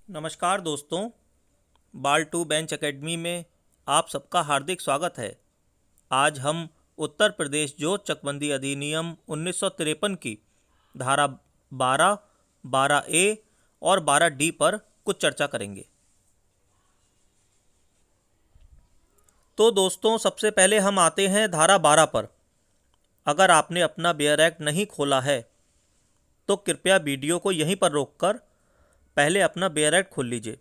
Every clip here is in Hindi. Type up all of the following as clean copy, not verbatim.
नमस्कार दोस्तों, बाल टू बेंच एकेडमी में आप सबका हार्दिक स्वागत है। आज हम उत्तर प्रदेश जोत चकबंदी अधिनियम 1953 की धारा 12, 12A और 12D पर कुछ चर्चा करेंगे। तो दोस्तों, सबसे पहले हम आते हैं धारा 12 पर। अगर आपने अपना बेयर एक्ट नहीं खोला है तो कृपया वीडियो को यहीं पर रोककर पहले अपना बेयर एक्ट खोल लीजिए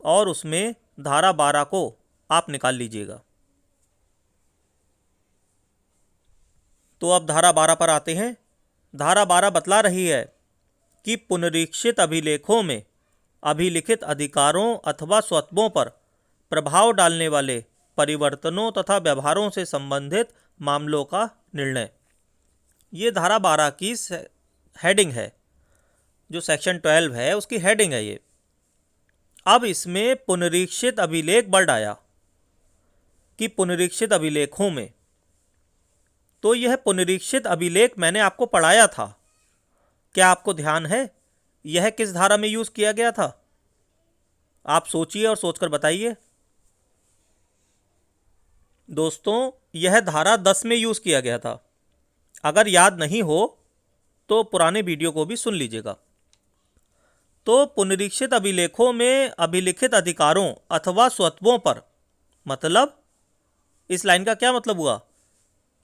और उसमें धारा 12 को आप निकाल लीजिएगा। तो अब धारा 12 पर आते हैं। धारा 12 बतला रही है कि पुनरीक्षित अभिलेखों में अभिलिखित अधिकारों अथवा स्वत्वों पर प्रभाव डालने वाले परिवर्तनों तथा व्यवहारों से संबंधित मामलों का निर्णय। ये धारा 12 की हेडिंग है, जो सेक्शन 12 है उसकी हेडिंग है ये। अब इसमें पुनरीक्षित अभिलेख वर्ड आया कि पुनरीक्षित अभिलेखों में, तो यह पुनरीक्षित अभिलेख मैंने आपको पढ़ाया था। क्या आपको ध्यान है यह किस धारा में यूज किया गया था? आप सोचिए और सोचकर बताइए। दोस्तों, यह धारा 10 में यूज किया गया था। अगर याद नहीं हो तो पुराने वीडियो को भी सुन लीजिएगा। तो पुनरीक्षित अभिलेखों में अभिलिखित अधिकारों अथवा स्वत्वों पर, मतलब इस लाइन का क्या मतलब हुआ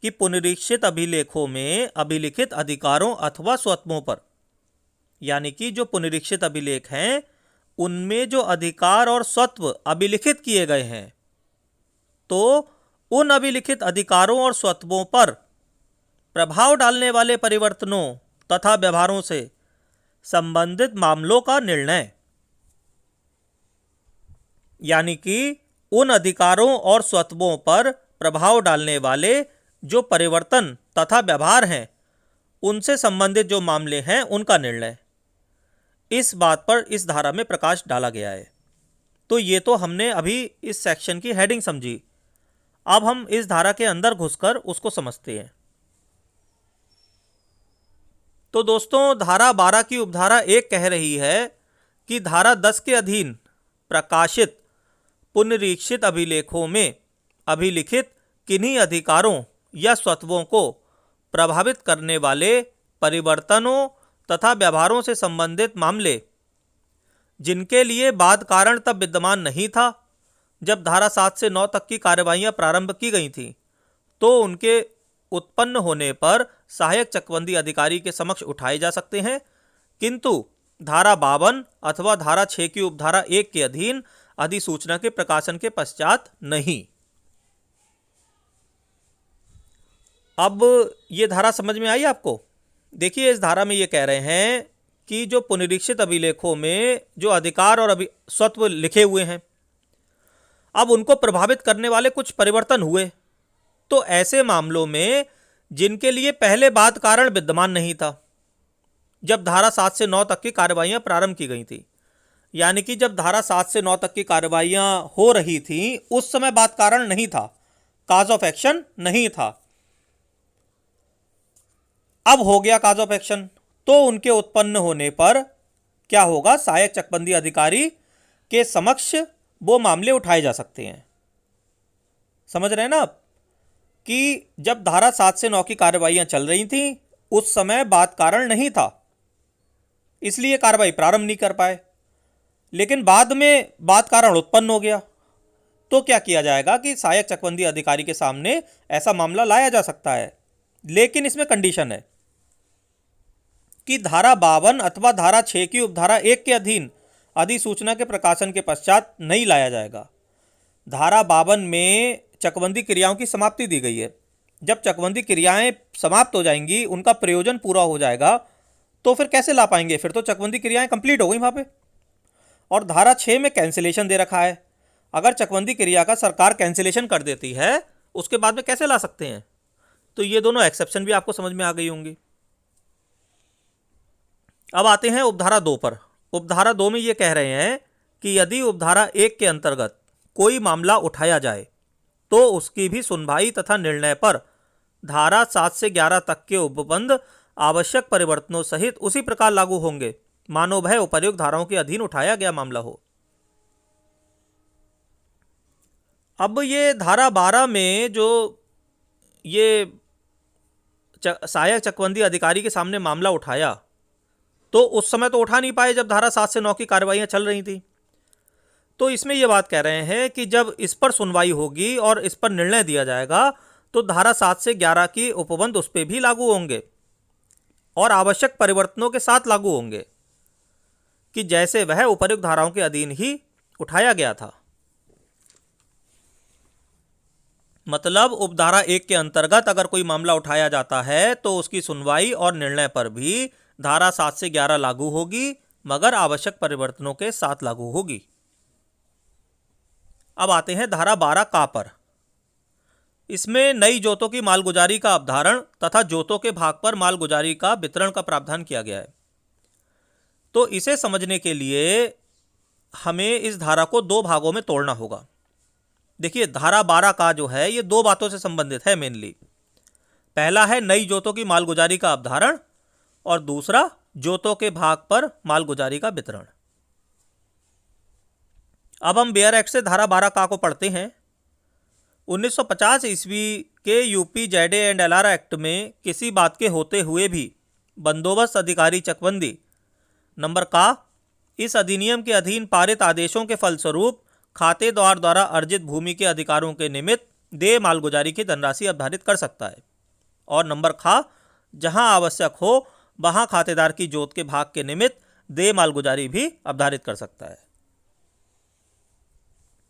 कि पुनरीक्षित अभिलेखों में अभिलिखित अधिकारों अथवा स्वत्वों पर, यानी कि जो पुनरीक्षित अभिलेख हैं उनमें जो अधिकार और स्वत्व अभिलिखित किए गए हैं, तो उन अभिलिखित अधिकारों और स्वत्वों पर प्रभाव डालने वाले परिवर्तनों तथा व्यवहारों से संबंधित मामलों का निर्णय। यानी कि उन अधिकारों और स्वत्वों पर प्रभाव डालने वाले जो परिवर्तन तथा व्यवहार हैं उनसे संबंधित जो मामले हैं उनका निर्णय। इस बात पर इस धारा में प्रकाश डाला गया है। तो ये तो हमने अभी इस सेक्शन की हेडिंग समझी। अब हम इस धारा के अंदर घुसकर उसको समझते हैं। तो दोस्तों, धारा 12 की उपधारा 1 कह रही है कि धारा 10 के अधीन प्रकाशित पुनरीक्षित अभिलेखों में अभिलिखित किन्हीं अधिकारों या स्वत्वों को प्रभावित करने वाले परिवर्तनों तथा व्यवहारों से संबंधित मामले, जिनके लिए बाद कारण तब विद्यमान नहीं था जब धारा 7 से 9 तक की कार्यवाहियां प्रारंभ की गई थीं, तो उनके उत्पन्न होने पर सहायक चकबंदी अधिकारी के समक्ष उठाए जा सकते हैं, किंतु धारा 52 अथवा धारा 6 की उपधारा 1 के अधीन अधिसूचना के प्रकाशन के पश्चात नहीं। अब ये धारा समझ में आई आपको? देखिए, इस धारा में ये कह रहे हैं कि जो पुनरीक्षित अभिलेखों में जो अधिकार और स्वत्व लिखे हुए हैं, अब उनको प्रभावित करने वाले कुछ परिवर्तन हुए, तो ऐसे मामलों में जिनके लिए पहले बाद कारण विद्यमान नहीं था जब धारा 7 से 9 तक की कार्यवाहियां प्रारंभ की गई थी, यानी कि जब धारा 7 से 9 तक की कार्यवाहियां हो रही थी उस समय बाद कारण नहीं था, काज ऑफ एक्शन नहीं था। अब हो गया काज ऑफ एक्शन, तो उनके उत्पन्न होने पर क्या होगा? सहायक चकबंदी अधिकारी के समक्ष वो मामले उठाए जा सकते हैं। समझ रहे हैं ना आप कि जब धारा 7 से 9 की कार्यवाहियां चल रही थीं उस समय बाद कारण नहीं था, इसलिए कार्रवाई प्रारंभ नहीं कर पाए। लेकिन बाद में बाद कारण उत्पन्न हो गया, तो क्या किया जाएगा कि सहायक चकबंदी अधिकारी के सामने ऐसा मामला लाया जा सकता है। लेकिन इसमें कंडीशन है कि धारा 52 अथवा धारा 6 की उपधारा 1 के अधीन अधिसूचना के प्रकाशन के पश्चात नहीं लाया जाएगा। धारा 52 में चकबंदी क्रियाओं की समाप्ति दी गई है। जब चकबंदी क्रियाएं समाप्त हो जाएंगी, उनका प्रयोजन पूरा हो जाएगा, तो फिर कैसे ला पाएंगे? फिर तो चकबंदी क्रियाएं कंप्लीट हो गई वहां पे। और धारा 6 में कैंसिलेशन दे रखा है। अगर चकबंदी क्रिया का सरकार कैंसिलेशन कर देती है उसके बाद में कैसे ला सकते हैं? तो ये दोनों एक्सेप्शन भी आपको समझ में आ गई होंगी। अब आते हैं उपधारा 2 पर। उपधारा 2 में ये कह रहे हैं कि यदि उपधारा 1 के अंतर्गत कोई मामला उठाया जाए तो उसकी भी सुनवाई तथा निर्णय पर धारा 7 से 11 तक के उपबंध आवश्यक परिवर्तनों सहित उसी प्रकार लागू होंगे मानो वह उपर्युक्त धाराओं के अधीन उठाया गया मामला हो। अब ये धारा 12 में जो ये सहायक चकबंदी अधिकारी के सामने मामला उठाया, तो उस समय तो उठा नहीं पाए जब धारा 7 से 9 की कार्रवाइयां चल रही थी। तो इसमें यह बात कह रहे हैं कि जब इस पर सुनवाई होगी और इस पर निर्णय दिया जाएगा तो धारा 7 से 11 की उपबंध उस पर भी लागू होंगे और आवश्यक परिवर्तनों के साथ लागू होंगे कि जैसे वह उपर्युक्त धाराओं के अधीन ही उठाया गया था। मतलब उपधारा 1 के अंतर्गत अगर कोई मामला उठाया जाता है तो उसकी सुनवाई और निर्णय पर भी धारा 7 से 11 लागू होगी, मगर आवश्यक परिवर्तनों के साथ लागू होगी। अब आते हैं धारा 12 का पर। इसमें नई जोतों की मालगुजारी का अवधारण तथा जोतों के भाग पर मालगुजारी का वितरण का प्रावधान किया गया है। तो इसे समझने के लिए हमें इस धारा को दो भागों में तोड़ना होगा। देखिए, धारा 12 का जो है ये दो बातों से संबंधित है मेनली। पहला है नई जोतों की मालगुजारी का अवधारण और दूसरा जोतों के भाग पर मालगुजारी का वितरण। अब हम बेयर एक्ट से धारा 12 का को पढ़ते हैं। 1950 ईस्वी के यूपी जेडे एंड एलआर एक्ट में किसी बात के होते हुए भी बंदोबस्त अधिकारी चकबंदी नंबर का इस अधिनियम के अधीन पारित आदेशों के फलस्वरूप खातेदार द्वारा अर्जित भूमि के अधिकारों के निमित्त देय मालगुजारी की धनराशि अवधारित कर सकता है। और नंबर खा जहां आवश्यक हो वहां खातेदार की जोत के भाग के निमित्त देय मालगुजारी भी अवधारित कर सकता है।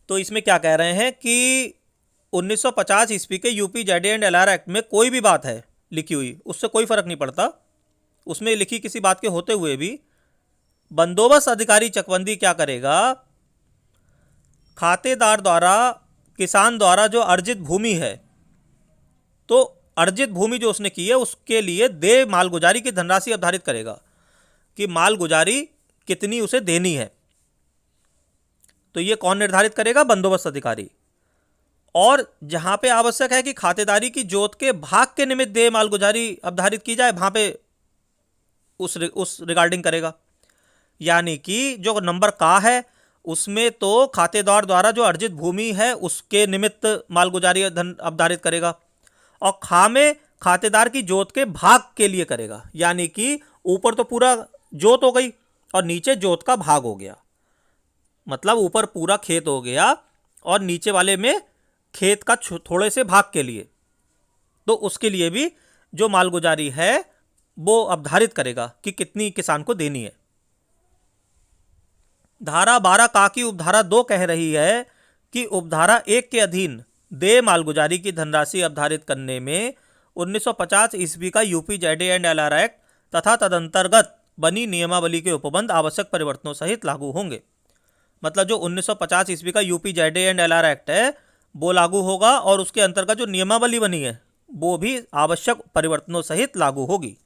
तो इसमें क्या कह रहे हैं कि 1950 ईस्वी के यूपी जेडे एंड एलआर एक्ट में कोई भी बात है लिखी हुई, उससे कोई फर्क नहीं पड़ता, उसमें लिखी किसी बात के होते हुए भी बंदोबस्त अधिकारी चकबंदी क्या करेगा, खातेदार द्वारा किसान द्वारा जो अर्जित भूमि है, तो अर्जित भूमि जो उसने की है उसके लिए देय मालगुजारी की धनराशि अवधारित करेगा कि मालगुजारी कितनी उसे देनी है। तो ये कौन निर्धारित करेगा? बंदोबस्त अधिकारी। और जहां पे आवश्यक है कि खातेदारी की जोत के भाग के निमित्त देय मालगुजारी अवधारित की जाए, वहां पे उस रिगार्डिंग करेगा। यानी कि जो नंबर का है उसमें तो खातेदार द्वारा जो अर्जित भूमि है उसके निमित्त मालगुजारी अवधारित करेगा, और खा में खातेदार की जोत के भाग के लिए करेगा। यानी कि ऊपर तो पूरा जोत हो गई और नीचे जोत का भाग हो गया, मतलब ऊपर पूरा खेत हो गया और नीचे वाले में खेत का थोड़े से भाग के लिए, तो उसके लिए भी जो मालगुजारी है वो अवधारित करेगा कि कितनी किसान को देनी है। धारा 12 का की उपधारा 2 कह रही है कि उपधारा 1 के अधीन देय मालगुजारी की धनराशि अवधारित करने में 1950 ईस्वी का यूपी जेडे एंड एलआर एक्ट तथा तदंतर्गत बनी नियमावली के उपबंध आवश्यक परिवर्तनों सहित लागू होंगे। मतलब जो 1950 ईस्वी का यूपी जेडे एंड एलआर एक्ट है वो लागू होगा और उसके अंतर्गत जो नियमावली बनी है वो भी आवश्यक परिवर्तनों सहित लागू होगी।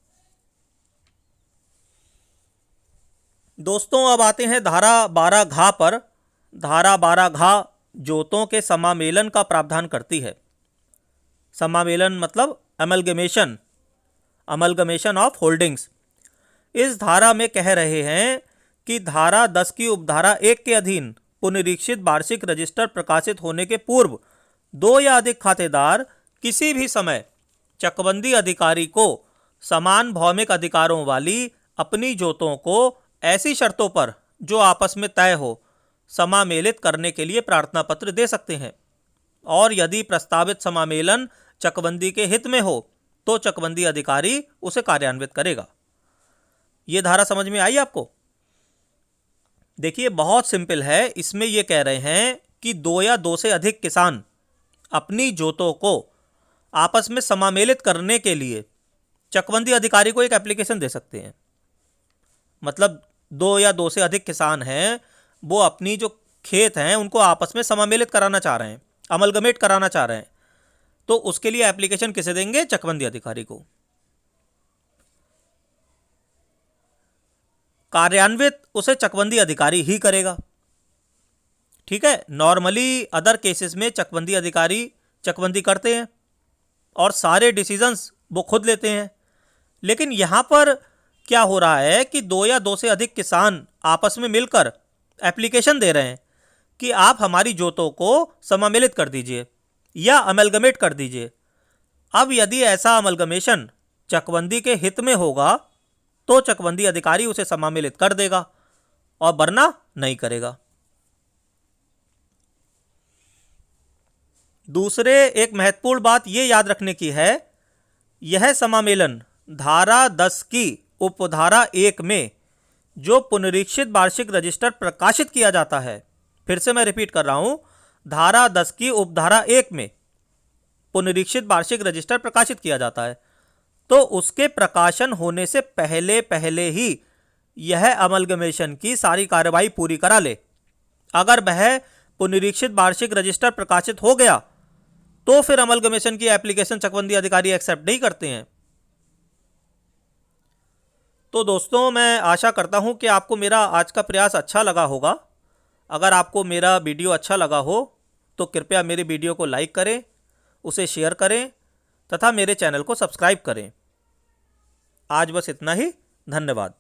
दोस्तों, अब आते हैं धारा 12 घा पर। धारा 12 घा जोतों के समामेलन का प्रावधान करती है। समामेलन मतलब अमलगमेशन ऑफ होल्डिंग्स। इस धारा में कह रहे हैं कि धारा 10 की उपधारा 1 के अधीन पुनरीक्षित वार्षिक रजिस्टर प्रकाशित होने के पूर्व 2 या अधिक खातेदार किसी भी समय चकबंदी अधिकारी को समान भौमिक अधिकारों वाली अपनी जोतों को ऐसी शर्तों पर जो आपस में तय हो समामेलित करने के लिए प्रार्थना पत्र दे सकते हैं, और यदि प्रस्तावित समामेलन चकबंदी के हित में हो तो चकबंदी अधिकारी उसे कार्यान्वित करेगा। यह धारा समझ में आई आपको? देखिए, बहुत सिंपल है। इसमें यह कह रहे हैं कि 2 या 2 से अधिक किसान अपनी जोतों को आपस में समामेलित करने के लिए चकबंदी अधिकारी को एक एप्लीकेशन दे सकते हैं। मतलब 2 या 2 से अधिक किसान हैं, वो अपनी जो खेत हैं उनको आपस में समामेलित कराना चाह रहे हैं, अमलगमेट कराना चाह रहे हैं, तो उसके लिए एप्लीकेशन किसे देंगे? चकबंदी अधिकारी को। कार्यान्वित उसे चकबंदी अधिकारी ही करेगा। ठीक है। नॉर्मली अदर केसेस में चकबंदी अधिकारी चकबंदी करते हैं और सारे डिसीजंस वो खुद लेते हैं, लेकिन यहाँ पर क्या हो रहा है कि 2 या 2 से अधिक किसान आपस में मिलकर एप्लीकेशन दे रहे हैं कि आप हमारी जोतों को समामेलित कर दीजिए या अमेलगमेट कर दीजिए। अब यदि ऐसा अमलगमेशन चकबंदी के हित में होगा तो चकबंदी अधिकारी उसे समामेलित कर देगा और वरना नहीं करेगा। दूसरे एक महत्वपूर्ण बात यह याद रखने की है, यह समामेलन धारा 10 की उपधारा 1 में जो पुनरीक्षित वार्षिक रजिस्टर प्रकाशित किया जाता है, फिर से मैं रिपीट कर रहा हूं, धारा 10 की उपधारा 1 में पुनरीक्षित वार्षिक रजिस्टर प्रकाशित किया जाता है, तो उसके प्रकाशन होने से पहले पहले ही यह अमलगमेशन की सारी कार्रवाई पूरी करा ले। अगर वह पुनरीक्षित वार्षिक रजिस्टर प्रकाशित हो गया तो फिर अमलगमेशन की एप्लीकेशन चकबंदी अधिकारी एक्सेप्ट नहीं करते हैं। तो दोस्तों, मैं आशा करता हूं कि आपको मेरा आज का प्रयास अच्छा लगा होगा। अगर आपको मेरा वीडियो अच्छा लगा हो तो कृपया मेरे वीडियो को लाइक करें, उसे शेयर करें तथा मेरे चैनल को सब्सक्राइब करें। आज बस इतना ही। धन्यवाद।